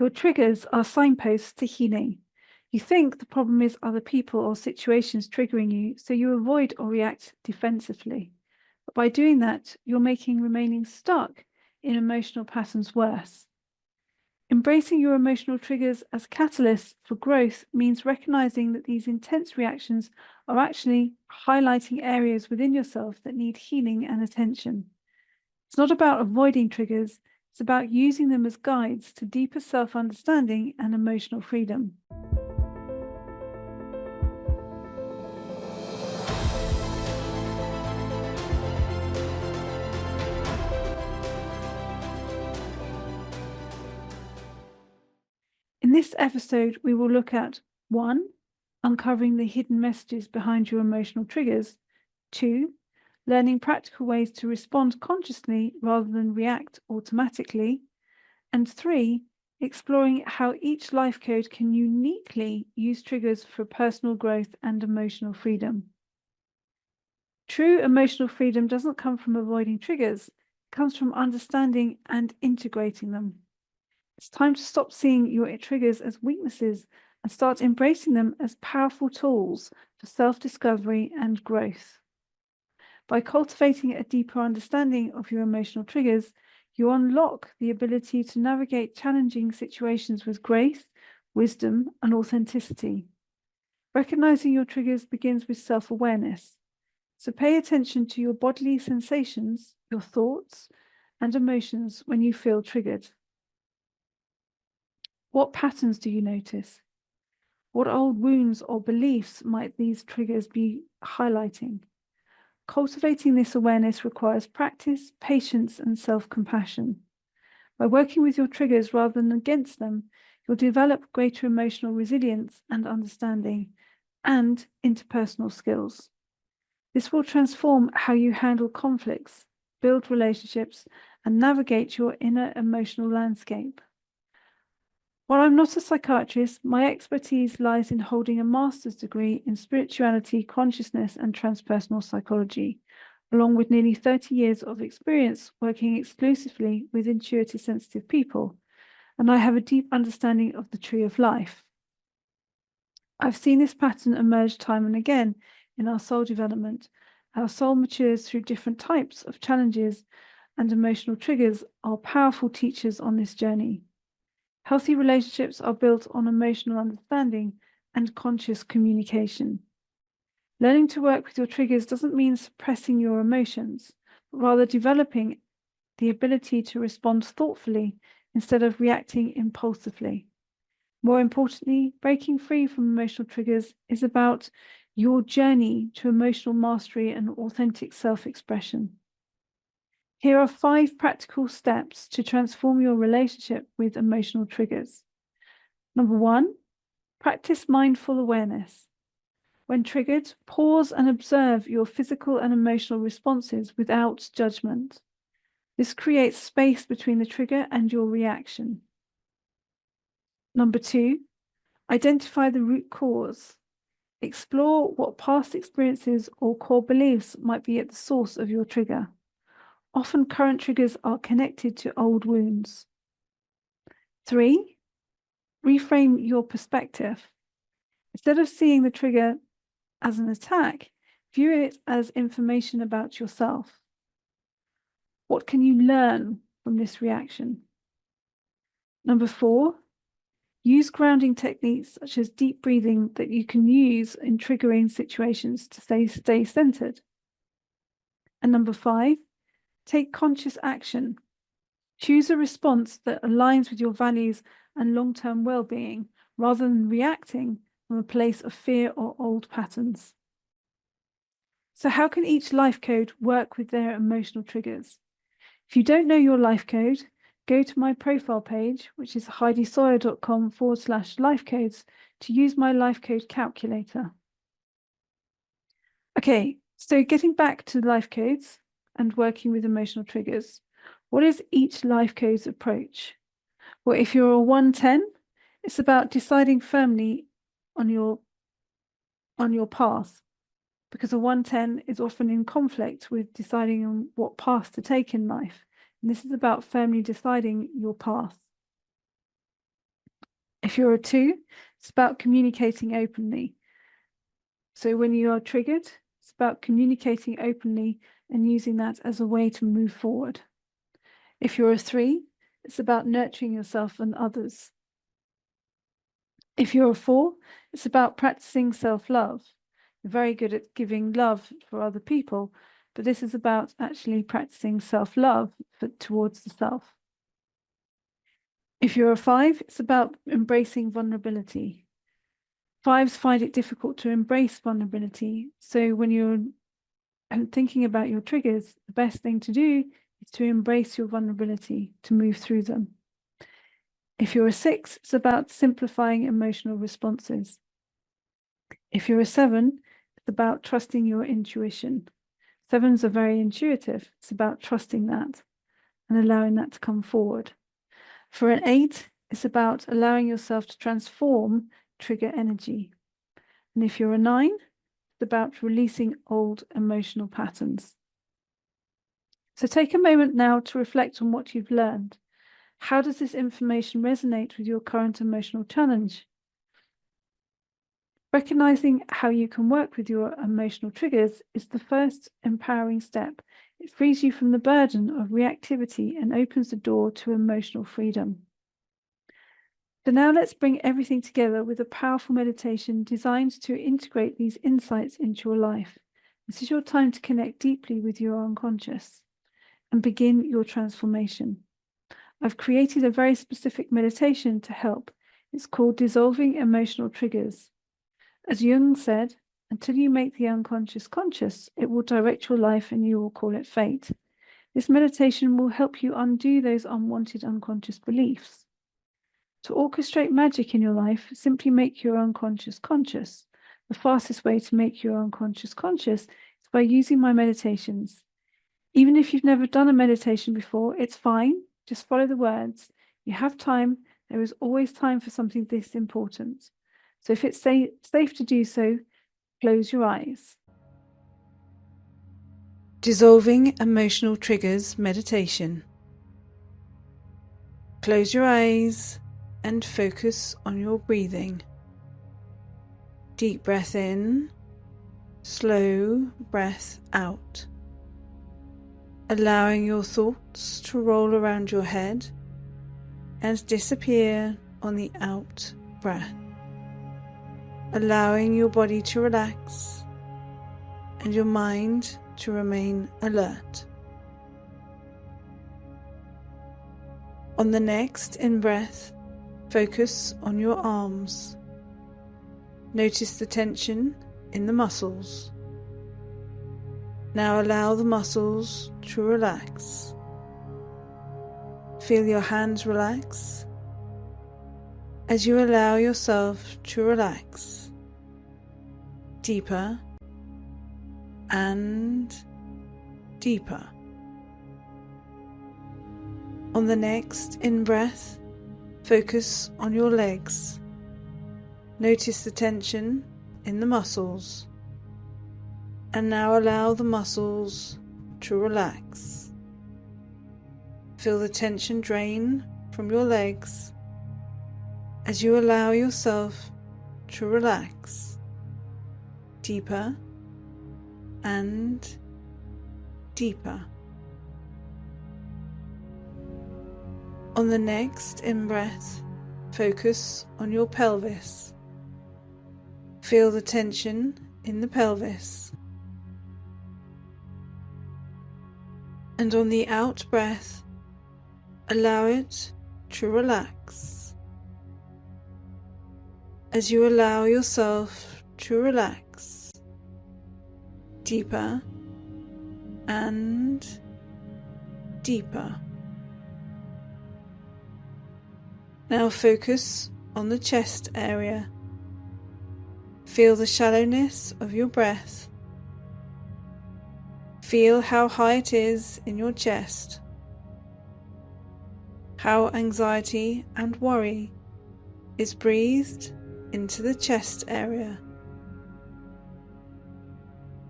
Your triggers are signposts to healing. You think the problem is other people or situations triggering you, so you avoid or react defensively. But by doing that, you're making remaining stuck in emotional patterns worse. Embracing your emotional triggers as catalysts for growth means recognizing that these intense reactions are actually highlighting areas within yourself that need healing and attention. It's not about avoiding triggers, it's about using them as guides to deeper self-understanding and emotional freedom. In this episode, we will look at 1. Uncovering the hidden messages behind your emotional triggers. 2. Learning practical ways to respond consciously rather than react automatically. And 3. Exploring how each life code can uniquely use triggers for personal growth and emotional freedom. True emotional freedom doesn't come from avoiding triggers, it comes from understanding and integrating them. It's time to stop seeing your triggers as weaknesses and start embracing them as powerful tools for self-discovery and growth. By cultivating a deeper understanding of your emotional triggers, you unlock the ability to navigate challenging situations with grace, wisdom, and authenticity. Recognizing your triggers begins with self-awareness. So pay attention to your bodily sensations, your thoughts, and emotions when you feel triggered. What patterns do you notice? What old wounds or beliefs might these triggers be highlighting? Cultivating this awareness requires practice, patience, and self-compassion. By working with your triggers rather than against them, you'll develop greater emotional resilience and understanding, and interpersonal skills. This will transform how you handle conflicts, build relationships, and navigate your inner emotional landscape. While I'm not a psychiatrist, my expertise lies in holding a master's degree in spirituality, consciousness, and transpersonal psychology, along with nearly 30 years of experience working exclusively with intuitive sensitive people, and I have a deep understanding of the tree of life. I've seen this pattern emerge time and again in our soul development. Our soul matures through different types of challenges, and emotional triggers are powerful teachers on this journey. Healthy relationships are built on emotional understanding and conscious communication. Learning to work with your triggers doesn't mean suppressing your emotions, but rather developing the ability to respond thoughtfully instead of reacting impulsively. More importantly, breaking free from emotional triggers is about your journey to emotional mastery and authentic self-expression. Here are 5 practical steps to transform your relationship with emotional triggers. Number 1, practice mindful awareness. When triggered, pause and observe your physical and emotional responses without judgment. This creates space between the trigger and your reaction. Number 2, identify the root cause. Explore what past experiences or core beliefs might be at the source of your trigger. Often current triggers are connected to old wounds. 3, reframe your perspective. Instead of seeing the trigger as an attack, view it as information about yourself. What can you learn from this reaction? Number 4, use grounding techniques such as deep breathing that you can use in triggering situations to stay centered. And number 5, take conscious action. Choose a response that aligns with your values and long-term well-being, rather than reacting from a place of fear or old patterns. So how can each life code work with their emotional triggers? If you don't know your life code, go to my profile page, which is heidisawyer.com/lifecodes, to use my life code calculator. Okay, so getting back to life codes and working with emotional triggers, what is each life code's approach? Well, if you're a 110, it's about deciding firmly on your path, because a 110 is often in conflict with deciding on what path to take in life. And this is about firmly deciding your path. If you're a 2, it's about communicating openly. So when you are triggered, it's about communicating openly and using that as a way to move forward. If you're a 3, it's about nurturing yourself and others. If you're a 4, it's about practicing self-love. You're very good at giving love for other people, but this is about actually practicing self-love towards the self. If you're a 5, it's about embracing vulnerability. 5s find it difficult to embrace vulnerability. So when you're thinking about your triggers, the best thing to do is to embrace your vulnerability, to move through them. If you're a 6, it's about simplifying emotional responses. If you're a 7, it's about trusting your intuition. 7s are very intuitive. It's about trusting that and allowing that to come forward. For an 8, it's about allowing yourself to transform trigger energy. And if you're a 9, it's about releasing old emotional patterns. So take a moment now to reflect on what you've learned. How does this information resonate with your current emotional challenge? Recognizing how you can work with your emotional triggers is the first empowering step. It frees you from the burden of reactivity and opens the door to emotional freedom. So now let's bring everything together with a powerful meditation designed to integrate these insights into your life. This is your time to connect deeply with your unconscious and begin your transformation. I've created a very specific meditation to help. It's called Dissolving Emotional Triggers. As Jung said, until you make the unconscious conscious, it will direct your life and you will call it fate. This meditation will help you undo those unwanted unconscious beliefs. To orchestrate magic in your life, simply make your unconscious conscious. The fastest way to make your unconscious conscious is by using my meditations. Even if you've never done a meditation before, it's fine. Just follow the words. You have time. There is always time for something this important. So if it's safe to do so, close your eyes. Dissolving Emotional Triggers Meditation. Close your eyes and focus on your breathing. Deep breath in, slow breath out. Allowing your thoughts to roll around your head and disappear on the out breath. Allowing your body to relax and your mind to remain alert. On the next in-breath, focus on your arms. Notice the tension in the muscles. Now allow the muscles to relax. Feel your hands relax as you allow yourself to relax deeper and deeper. On the next in-breath, focus on your legs. Notice the tension in the muscles. And now allow the muscles to relax. Feel the tension drain from your legs as you allow yourself to relax deeper and deeper. On the next in-breath, focus on your pelvis. Feel the tension in the pelvis. And on the out breath, allow it to relax. As you allow yourself to relax deeper and deeper. Now focus on the chest area. Feel the shallowness of your breath. Feel how high it is in your chest. How anxiety and worry is breathed into the chest area.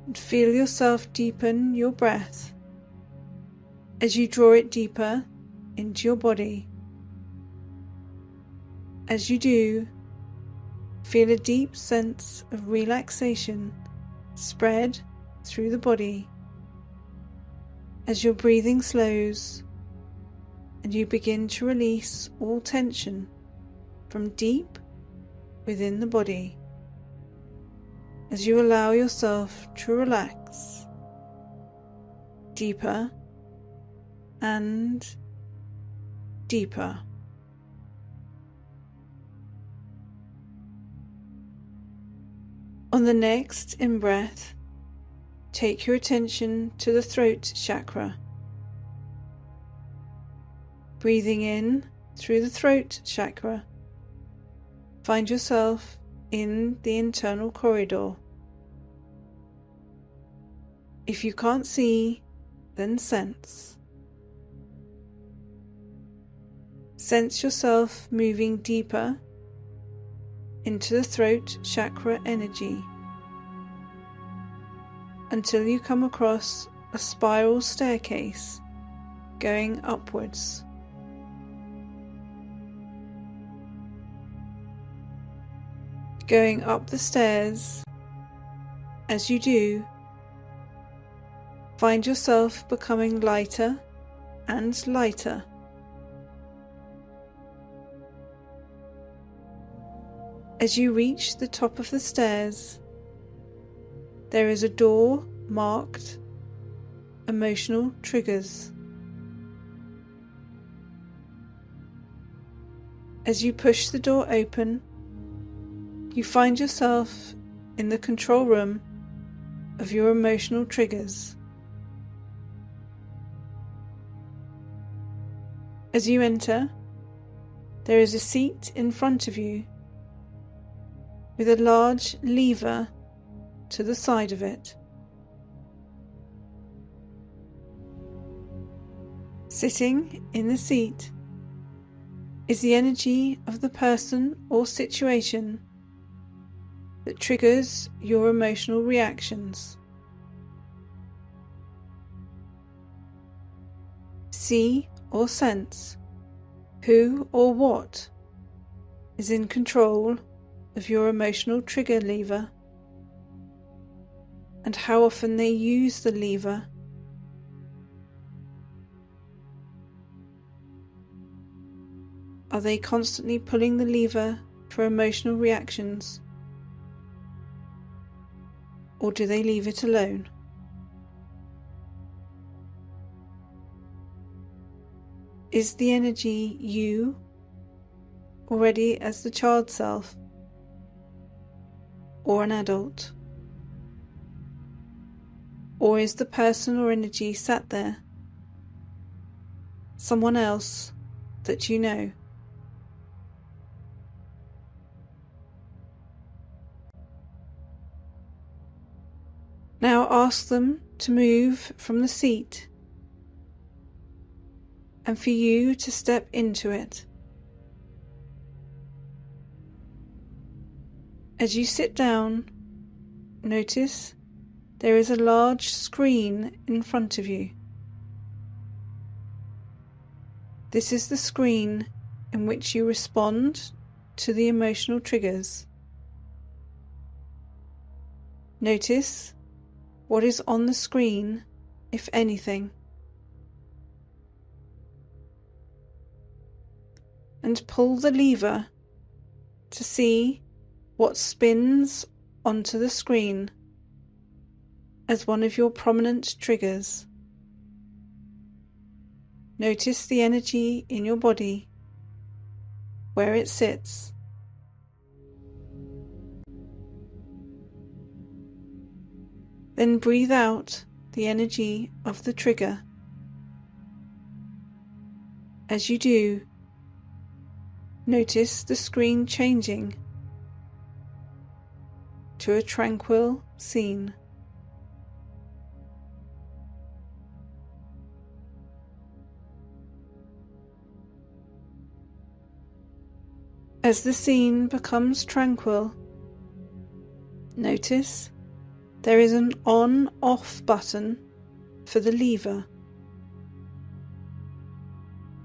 And feel yourself deepen your breath as you draw it deeper into your body. As you do, feel a deep sense of relaxation spread through the body as your breathing slows and you begin to release all tension from deep within the body as you allow yourself to relax deeper and deeper. On the next in-breath, take your attention to the throat chakra. Breathing in through the throat chakra, find yourself in the internal corridor. If you can't see, then sense. Sense yourself moving deeper into the throat chakra energy until you come across a spiral staircase going upwards. Going up the stairs, as you do, find yourself becoming lighter and lighter. As you reach the top of the stairs, there is a door marked Emotional Triggers. As you push the door open, you find yourself in the control room of your emotional triggers. As you enter, there is a seat in front of you with a large lever to the side of it. Sitting in the seat is the energy of the person or situation that triggers your emotional reactions. See or sense who or what is in control of your emotional trigger lever and how often they use the lever. Are they constantly pulling the lever for emotional reactions, or do they leave it alone? Is the energy you, already as the child self, or an adult? Or is the person or energy sat there someone else that you know? Now ask them to move from the seat and for you to step into it. As you sit down, notice there is a large screen in front of you. This is the screen in which you respond to the emotional triggers. Notice what is on the screen, if anything, and pull the lever to see what spins onto the screen as one of your prominent triggers. Notice the energy in your body, where it sits. Then breathe out the energy of the trigger. As you do, notice the screen changing to a tranquil scene. As the scene becomes tranquil, notice there is an on-off button for the lever.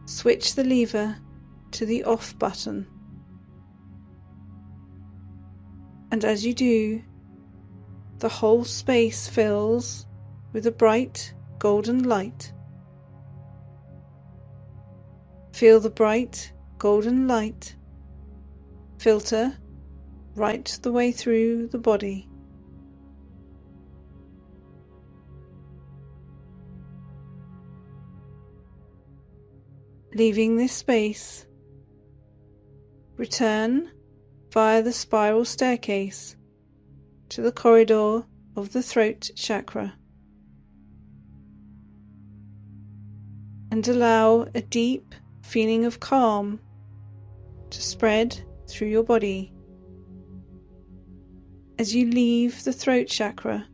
Switch the lever to the off button And as you do, the whole space fills with a bright golden light. Feel the bright golden light filter right the way through the body. Leaving this space, return via the spiral staircase to the corridor of the throat chakra, and allow a deep feeling of calm to spread through your body as you leave the throat chakra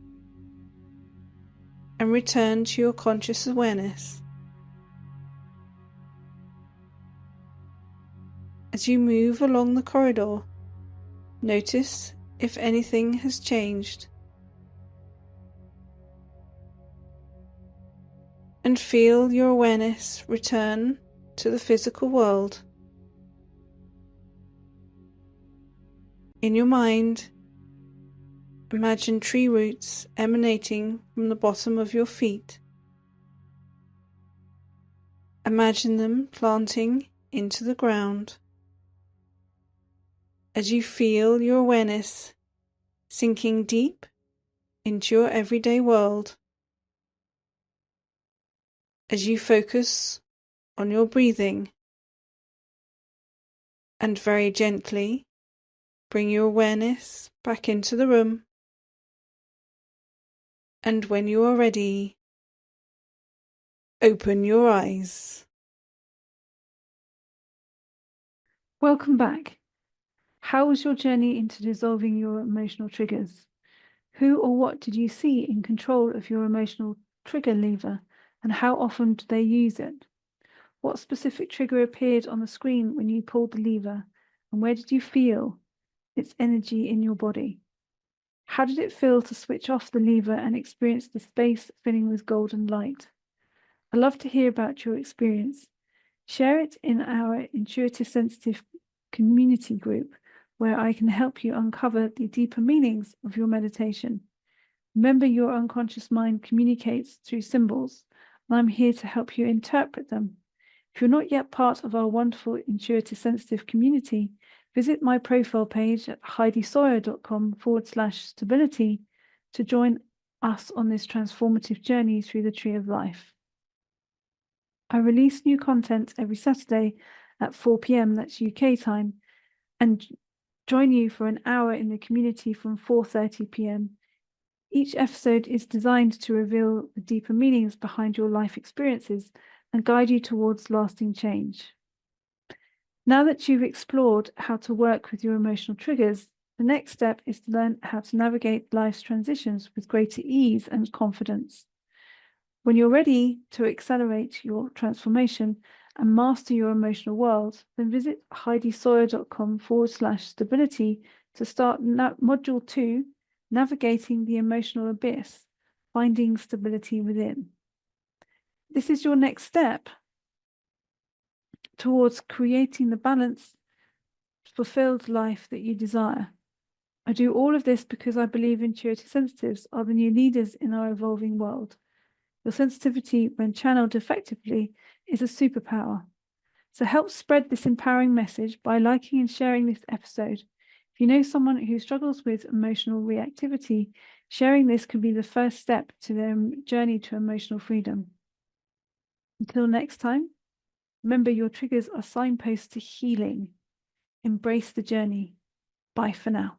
and return to your conscious awareness. As you move along the corridor, notice if anything has changed, and feel your awareness return to the physical world. In your mind, imagine tree roots emanating from the bottom of your feet. Imagine them planting into the ground. As you feel your awareness sinking deep into your everyday world, as you focus on your breathing, and very gently bring your awareness back into the room, and when you are ready, open your eyes. Welcome back. How was your journey into dissolving your emotional triggers? Who or what did you see in control of your emotional trigger lever, and how often do they use it? What specific trigger appeared on the screen when you pulled the lever, and where did you feel its energy in your body? How did it feel to switch off the lever and experience the space filling with golden light? I'd love to hear about your experience. Share it in our Intuitive Sensitive community group, where I can help you uncover the deeper meanings of your meditation. Remember, your unconscious mind communicates through symbols, and I'm here to help you interpret them. If you're not yet part of our wonderful Intuitive Sensitive community, visit my profile page at heidisawyer.com/stability to join us on this transformative journey through the tree of life. I release new content every Saturday at 4 p.m, that's UK time, and join you for an hour in the community from 4:30 p.m. Each episode is designed to reveal the deeper meanings behind your life experiences and guide you towards lasting change. Now that you've explored how to work with your emotional triggers, the next step is to learn how to navigate life's transitions with greater ease and confidence. When you're ready to accelerate your transformation and master your emotional world, then visit heidisawyer.com/stability to start Module 2, Navigating the Emotional Abyss, Finding Stability Within. This is your next step towards creating the balanced, fulfilled life that you desire. I do all of this because I believe intuitive sensitives are the new leaders in our evolving world. Your sensitivity, when channeled effectively, is a superpower. So help spread this empowering message by liking and sharing this episode. If you know someone who struggles with emotional reactivity, sharing this could be the first step to their journey to emotional freedom. Until next time, remember your triggers are signposts to healing. Embrace the journey. Bye for now.